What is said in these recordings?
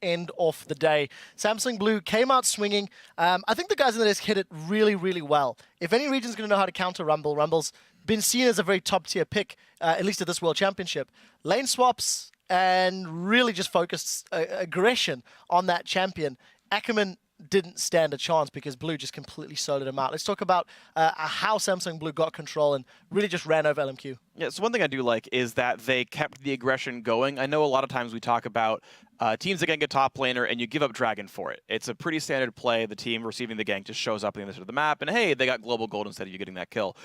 end of the day. Samsung Blue came out swinging. I think the guys in the desk hit it really, really well. If any region's going to know how to counter Rumble, Rumble's been seen as a very top-tier pick, at least at this World Championship. Lane swaps and really just focused aggression on that champion. Ackerman didn't stand a chance because Blue just completely soloed him out. Let's talk about how Samsung Blue got control and really just ran over LMQ. Yeah, so one thing I do like is that they kept the aggression going. I know a lot of times we talk about teams that gank a top laner and you give up Dragon for it. It's a pretty standard play. The team receiving the gank just shows up on the other side of the map and hey, they got global gold instead of you getting that kill.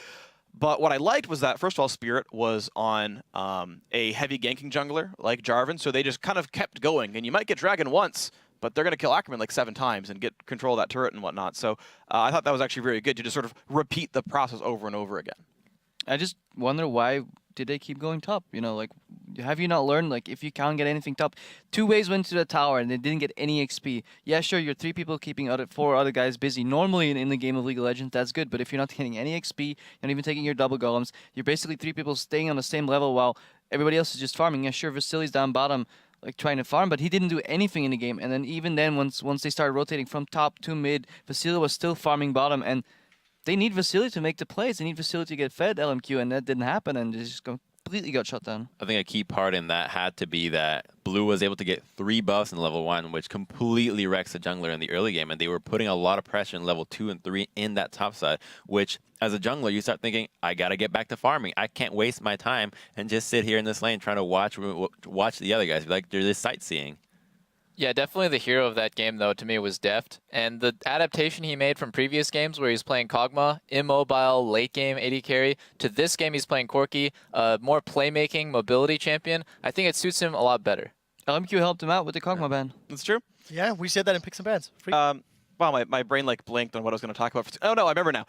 But what I liked was that, first of all, Spirit was on a heavy ganking jungler like Jarvan, so they just kind of kept going. And you might get Dragon once, but they're going to kill Ackerman like 7 times and get control of that turret and whatnot. So I thought that was actually very good to just sort of repeat the process over and over again. I just wonder why did they keep going top? You know, like, have you not learned, like, if you can't get anything top? 2 waves went to the tower and they didn't get any XP. Yeah, sure, you're 3 people keeping 4 other guys busy. Normally in the game of League of Legends, that's good. But if you're not getting any XP, you're not even taking your double golems, you're basically 3 people staying on the same level while everybody else is just farming. Yeah, sure, Vasili's down bottom, like trying to farm, but he didn't do anything in the game. And then even then, once they started rotating from top to mid, Vasili was still farming bottom, and they need Vasili to make the plays. They need Vasili to get fed LMQ, and that didn't happen, and they just completely got shut down. I think a key part in that had to be that Blue was able to get 3 buffs in level 1, which completely wrecks the jungler in the early game, and they were putting a lot of pressure in level 2 and 3 in that top side, which as a jungler, you start thinking, I gotta get back to farming. I can't waste my time and just sit here in this lane trying to watch the other guys. Like, they're just sightseeing. Yeah, definitely the hero of that game, though, to me was Deft. And the adaptation he made from previous games where he's playing Kog'Maw, immobile, late game, AD carry, to this game he's playing Corki, more playmaking, mobility champion. I think it suits him a lot better. LMQ helped him out with the Kog'Maw ban. That's true. Yeah, we said that in Picks and Bans. Wow, my brain like blinked on what I was going to talk about. Oh no, I remember now.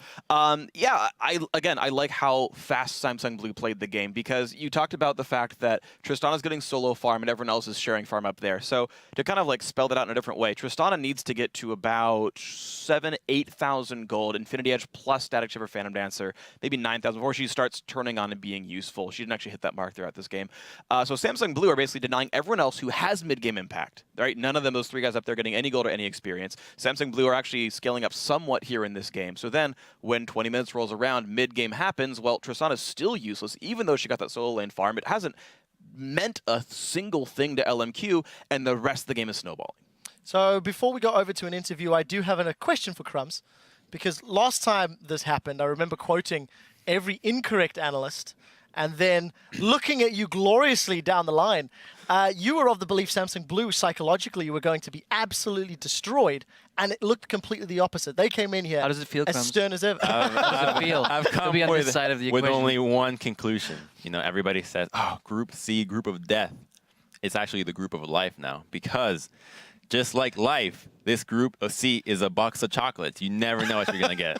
Yeah, I like how fast Samsung Blue played the game because you talked about the fact that Tristana's getting solo farm and everyone else is sharing farm up there. So to kind of like spell that out in a different way, Tristana needs to get to about 7,000-8,000 gold, Infinity Edge plus Static Shiver Phantom Dancer, maybe 9,000 before she starts turning on and being useful. She didn't actually hit that mark throughout this game. So Samsung Blue are basically denying everyone else who has mid-game impact. Right? None of them, those 3 guys up there, getting any gold or any experience. Samsung Blue are actually scaling up somewhat here in this game. So then, when 20 minutes rolls around, mid-game happens, well, Tristana's still useless, even though she got that solo lane farm. It hasn't meant a single thing to LMQ, and the rest of the game is snowballing. So before we go over to an interview, I do have a question for Crumbs, because last time this happened, I remember quoting every incorrect analyst, and then looking at you gloriously down the line. You were of the belief Samsung Blue, psychologically, you were going to be absolutely destroyed, and it looked completely the opposite. They came in here How does it feel, as stern as ever. How does it feel? I've come be on with, this side of the with equation. only one conclusion. You know, everybody says, oh, Group C, Group of Death. It's actually the Group of Life now, because just like life, this Group of C is a box of chocolates. You never know what you're going to get.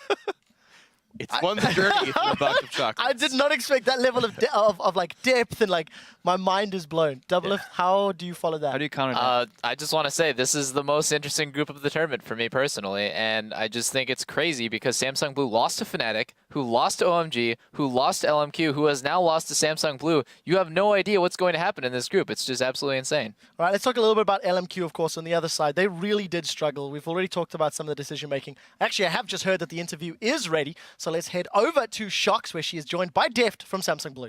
It's one's journey through a box of chocolates. I did not expect that level of like depth, and like my mind is blown. Double Lift, how do you follow that? How do you counter that? I just want to say this is the most interesting group of the tournament for me personally, and I just think it's crazy because Samsung Blue lost to Fnatic, who lost to OMG, who lost to LMQ, who has now lost to Samsung Blue. You have no idea what's going to happen in this group. It's just absolutely insane. All right, let's talk a little bit about LMQ, of course, on the other side. They really did struggle. We've already talked about some of the decision-making. Actually, I have just heard that the interview is ready, so let's head over to Shocks, where she is joined by Deft from Samsung Blue.